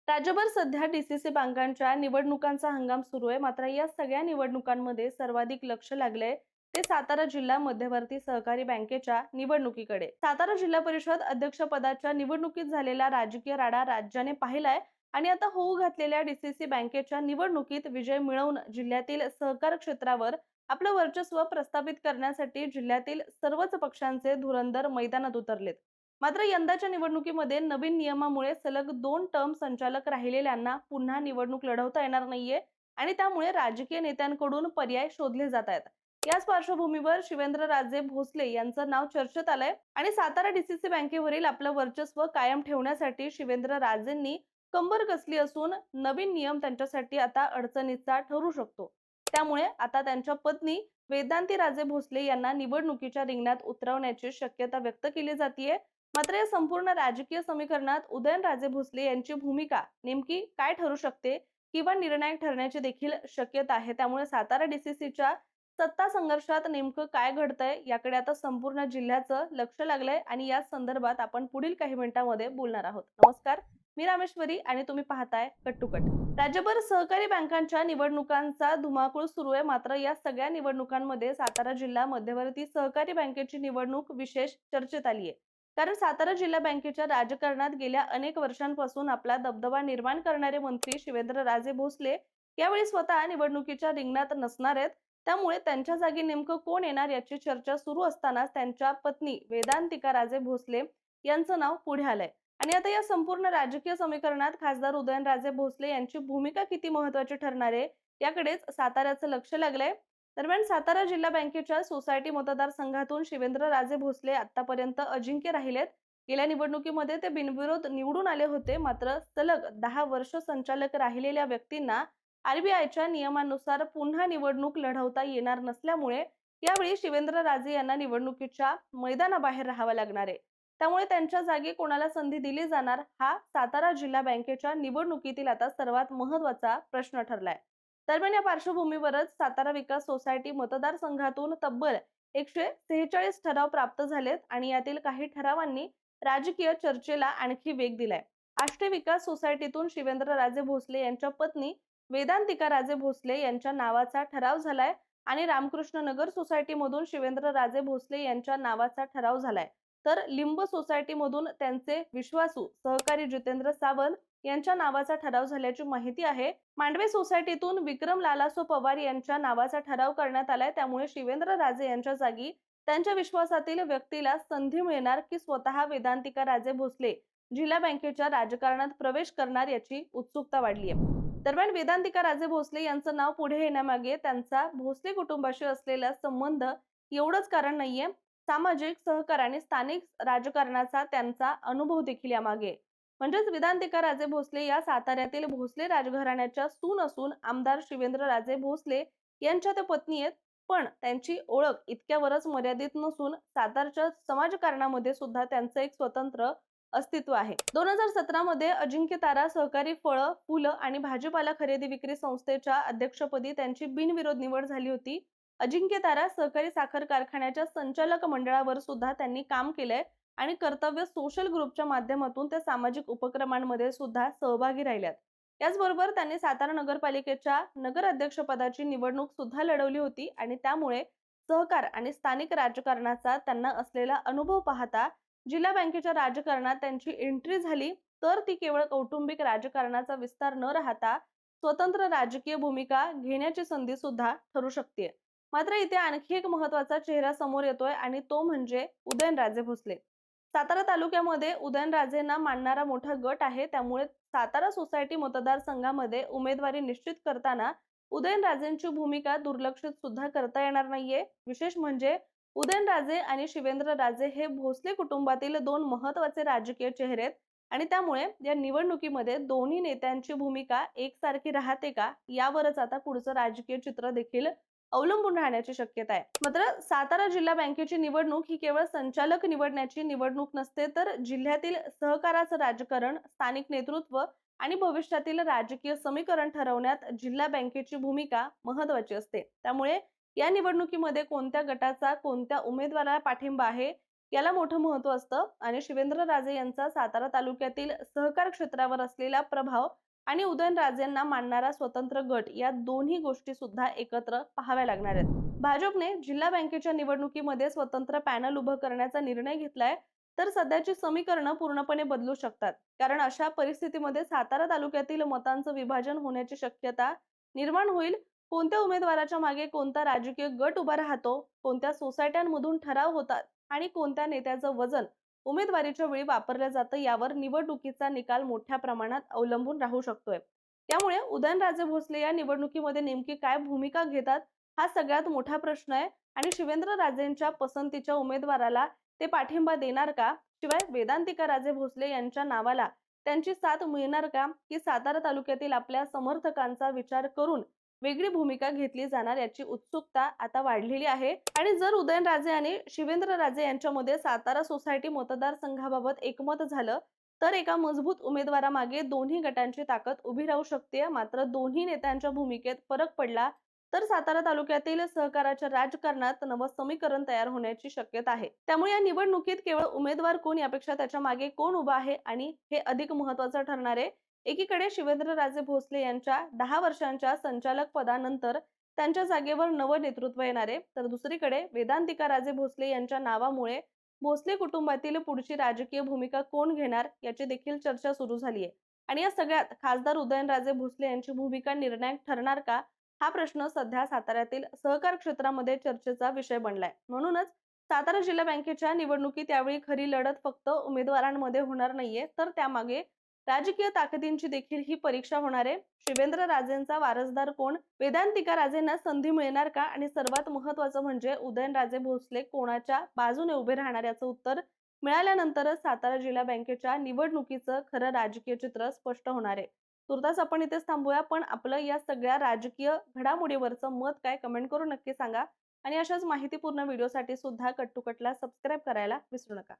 राज्यभर सध्या डीसीसी बँकांच्या निवडणुकांचा हंगाम सुरू आहे. मात्र या सगळ्या निवडणुकांमध्ये सर्वाधिक लक्ष लागलंय ते सातारा जिल्हा मध्यवर्ती सहकारी बँकेच्या निवडणुकीकडे. सातारा जिल्हा परिषद अध्यक्षपदाच्या निवडणुकीत झालेला राजकीय राडा राज्याने पाहिलाय आणि आता होऊ घातलेल्या डीसीसी बँकेच्या निवडणुकीत विजय मिळवून जिल्ह्यातील सहकार क्षेत्रावर आपलं वर्चस्व प्रस्थापित करण्यासाठी जिल्ह्यातील सर्वच पक्षांचे धुरंधर मैदानात उतरलेत. मात्र यंदाच्या निवडणुकीमध्ये नवीन नियमामुळे सलग 2 टर्म संचालक राहिलेल्यांना पुन्हा निवडणूक लढवता येणार नाहीये आणि त्यामुळे राजकीय नेत्यांकडून पर्याय शोधले जात आहेत. याच पार्श्वभूमीवर शिवेंद्रराजे भोसले यांचं नाव चर्चेत आलंय आणि सातारा डीसीसी बँकेवरील आपलं वर्चस्व कायम ठेवण्यासाठी शिवेंद्रराजेंनी कंबर कसली असून नवीन नियम त्यांच्यासाठी आता अडचणीचा ठरू शकतो. त्यामुळे आता त्यांच्या पत्नी वेदांती राजे भोसले यांना निवडणुकीच्या रिंगणात उतरवण्याची शक्यता व्यक्त केली जातीये. मात्र या संपूर्ण राजकीय समीकरणात उदयनराजे भोसले यांची भूमिका नेमकी काय ठरू शकते किंवा निर्णायक ठरण्याची देखील शक्यता आहे. त्यामुळे सातारा डीसीसीच्या सत्ता संघर्षात नेमकं काय घडतंय याकडे आता संपूर्ण जिल्ह्याचं लक्ष लागलंय आणि या संदर्भात आपण पुढील काही मिनिटांमध्ये बोलणार आहोत. नमस्कार, मी रामेश्वरी आणि तुम्ही पाहताय कट टू कट. राज्यभर सहकारी बँकांच्या निवडणुकांचा धुमाकूळ सुरू आहे. मात्र या सगळ्या निवडणुकांमध्ये सातारा जिल्हा मध्यवर्ती सहकारी बँकेची निवडणूक विशेष चर्चेत आली आहे. कारण सातारा जिल्हा बँकेच्या राजकारणात गेल्या अनेक वर्षांपासून आपला दबदबा निर्माण करणारे मंत्री शिवेंद्रराजे भोसले यावेळी स्वतः निवडणुकीच्या रिंगणात नसणार आहेत. त्यामुळे त्यांच्या जागी नेमकं कोण येणार याची चर्चा सुरू असतानाच त्यांच्या पत्नी वेदांतिका राजे भोसले यांचं नाव पुढे आलंय. आणि आता या संपूर्ण राजकीय समीकरणात खासदार उदयनराजे भोसले यांची भूमिका किती महत्वाची ठरणार आहे याकडेच साताऱ्याचं लक्ष लागलंय. दरम्यान सातारा जिल्हा बँकेच्या सोसायटी मतदारसंघातून शिवेंद्रराजे भोसले आतापर्यंत अजिंक्य राहिलेत. गेल्या निवडणुकीमध्ये ते बिनविरोध निवडून आले होते. मात्र सलग 10 वर्ष संचालक राहिलेल्या व्यक्तींना आरबीआयच्या नियमानुसार पुन्हा निवडणूक लढवता येणार नसल्यामुळे यावेळी शिवेंद्रराजे यांना निवडणुकीच्या मैदानाबाहेर राहावं लागणार आहे. त्यामुळे त्यांच्या जागी कोणाला संधी दिली जाणार हा सातारा जिल्हा बँकेच्या निवडणुकीतील आता सर्वात महत्वाचा प्रश्न ठरलाय. दरम्यान या पार्श्वभूमीवरच सातारा विकास सोसायटी मतदारसंघातून तब्बल 146 ठराव प्राप्त झालेत आणि यातील काही ठरावांनी राजकीय चर्चेला आणखी वेग दिलाय. आष्टे विकास सोसायटीतून शिवेंद्रराजे भोसले यांच्या पत्नी वेदांतिका राजे भोसले यांच्या नावाचा ठराव झालाय आणि रामकृष्ण नगर सोसायटीमधून शिवेंद्रराजे भोसले यांच्या नावाचा ठराव झालाय. तर लिंब सोसायटीमधून त्यांचे विश्वासू सहकारी जितेंद्र सावंत यांच्या नावाचा ठराव झाल्याची माहिती आहे. मांडवे सोसायटीतून विक्रम लालासो पवार यांच्या नावाचा ठराव करण्यात आलाय. त्यामुळे शिवेंद्रराजे यांच्या जागी त्यांच्या विश्वासातील व्यक्तीला संधी मिळणार की स्वतः वेदांतिका राजे भोसले जिल्हा बँकेच्या राजकारणात प्रवेश करणार याची उत्सुकता वाढली आहे. दरम्यान वेदांतिका राजे भोसले यांचं नाव पुढे येण्यामागे त्यांचा भोसले कुटुंबाशी असलेला संबंध एवढंच कारण नाहीये. सामाजिक सहकार आणि स्थानिक राजकारणाचा त्यांचा अनुभव देखील यामागे. म्हणजेच वेदांतिका राजे भोसले या साताऱ्यातील भोसले राजघराण्याच्या सून असून आमदार शिवेंद्रराजे भोसले यांच्या त्या पत्नी आहेत. पण त्यांची ओळख इतक्यावरच मर्यादित नसून सातारच्या समाजकारणामध्ये सुद्धा त्यांचं एक स्वतंत्र अस्तित्व आहे. 2017 मध्ये अजिंक्य तारा सहकारी फळं, फुलं आणि भाजीपाला खरेदी विक्री संस्थेच्या अध्यक्षपदी त्यांची बिनविरोध निवड झाली होती. अजिंक्य तारा सहकारी साखर कारखान्याच्या संचालक मंडळावर सुद्धा त्यांनी काम केलंय आणि कर्तव्य सोशल ग्रुपच्या माध्यमातून ते सामाजिक उपक्रमांमध्ये सुद्धा सहभागी राहिल्यात. याचबरोबर त्यांनी सातारा नगरपालिकेच्या नगर अध्यक्षपदाची निवडणूक सुद्धा लढवली होती आणि त्यामुळे सहकार आणि स्थानिक राजकारणाचा त्यांना असलेला अनुभव पाहता जिल्हा बँकेच्या राजकारणात त्यांची एंट्री झाली तर ती केवळ कौटुंबिक राजकारणाचा विस्तार न राहता स्वतंत्र राजकीय भूमिका घेण्याची संधी सुद्धा ठरू शकते. मात्र इथे आणखी एक महत्वाचा चेहरा समोर येतोय आणि तो म्हणजे उदयनराजे भोसले. सातारा तालुक्यामध्ये उदयनराजेंना मानणारा मोठा गट आहे. त्यामुळे सातारा सोसायटी मतदारसंघामध्ये उमेदवारी निश्चित करताना उदयनराजेंची भूमिका दुर्लक्षित सुद्धा करता येणार नाहीये. विशेष म्हणजे उदयनराजे आणि शिवेंद्रराजे हे भोसले कुटुंबातील 2 महत्वाचे राजकीय चेहरे आहेत आणि त्यामुळे या निवडणुकीमध्ये दोन्ही नेत्यांची भूमिका एकसारखी राहते का यावरच आता पुढचं राजकीय चित्र देखील अवलंबून राहण्याची शक्यता आहे. मात्र सातारा जिल्हा बँकेची निवडणूक ही केवळ संचालक निवडण्याची निवडणूक नसते तर जिल्ह्यातील सहकाराचं राजकारण, स्थानिक नेतृत्व आणि भविष्यातील राजकीय समीकरण ठरवण्यात जिल्हा बँकेची भूमिका महत्वाची असते. त्यामुळे या निवडणुकीमध्ये कोणत्या गटाचा कोणत्या उमेदवाराला पाठिंबा आहे याला मोठं महत्त्व असतं आणि शिवेंद्रराजे यांचा सातारा तालुक्यातील सहकार क्षेत्रावर असलेला प्रभाव आणि उदयनराजेंना मानणारा स्वतंत्र गट या दोन्ही गोष्टी सुद्धा एकत्र पाहाव्या लागणार आहेत। भाजपने जिल्हा बँकेच्या निवडणुकीमध्ये स्वतंत्र पॅनल उभं करण्याचा निर्णय घेतलाय, तर सध्याची समीकरणं पूर्णपणे बदलू शकतात। कारण अशा परिस्थितीमध्ये सातारा तालुक्यातील मतांचं विभाजन होण्याची शक्यता निर्माण होईल। कोणत्या उमेदवाराच्या मागे कोणता राजकीय गट उभा राहतो, कोणत्या सोसायट्यांमधून ठराव होतात आणि कोणत्या नेत्याचं वजन उमेदवारीच्या वेळी वापरलं जातं यावर निवडणुकीचा निकाल मोठ्या प्रमाणात अवलंबून राहू शकतोय। त्यामुळे उदयनराजे भोसले या निवडणुकीमध्ये नेमकी काय भूमिका घेतात हा सगळ्यात मोठा प्रश्न आहे आणि शिवेंद्रराजेंच्या पसंतीच्या उमेदवाराला ते पाठिंबा देणार का? शिवाय वेदांतिका राजे भोसले यांच्या नावाला त्यांची साथ मिळणार का, की सातारा तालुक्यातील आपल्या समर्थकांचा विचार करून वेगळी भूमिका घेतली जाणार याची उत्सुकता आता वाढलेली आहे। आणि जर उदयनराजे आणि शिवेंद्रराजे यांच्यामध्ये सातारा सोसायटी मतदारसंघाबाबत एकमत झालं तर एका मजबूत उमेदवारामागे दोन्ही गटांची ताकद उभी राहू शकते। मात्र दोन्ही नेत्यांच्या भूमिकेत फरक पडला तर सातारा तालुक्यातील सहकाराच्या राजकारणात नवं समीकरण तयार होण्याची शक्यता आहे। त्यामुळे या निवडणुकीत केवळ उमेदवार कोण यापेक्षा त्याच्या मागे कोण उभा आहे आणि हे अधिक महत्त्वाचं ठरणार आहे। एकीकडे शिवेंद्रराजे भोसले यांच्या 10 वर्षांच्या संचालक पदानंतर त्यांच्या जागेवर नवं नेतृत्व येणार आहे, तर दुसरीकडे वेदांतिका राजे भोसले यांच्या नावामुळे भोसले कुटुंबातील पुढची राजकीय भूमिका कोण घेणार याची देखील चर्चा सुरू झाली आहे। आणि या सगळ्यात खासदार उदयनराजे भोसले यांची भूमिका निर्णायक ठरणार का हा प्रश्न सध्या साताऱ्यातील सहकार क्षेत्रामध्ये चर्चेचा विषय बनलाय। म्हणूनच सातारा जिल्हा बँकेच्या निवडणुकीत यावेळी खरी लढत फक्त उमेदवारांमध्ये होणार नाहीये, तर त्यामागे राजकीय ताकदींची देखील ही परीक्षा होणार आहे। शिवेंद्रराजेंचा वारसदार कोण, वेदांतिका राजेंना संधी मिळणार का आणि सर्वात महत्त्वाचं म्हणजे उदयनराजे भोसले कोणाच्या बाजूने उभे राहणार याचं उत्तर मिळाल्यानंतरच सातारा जिल्हा बँकेच्या निवडणुकीचं खरं राजकीय चित्र स्पष्ट होणार आहे। तुर्तास आपण इथेच थांबूया, पण आपलं या सगळ्या राजकीय घडामोडीवरचं मत काय कमेंट करून नक्की सांगा आणि अशाच माहितीपूर्ण व्हिडिओसाठी सुद्धा कट टू कटला सबस्क्राईब करायला विसरू नका।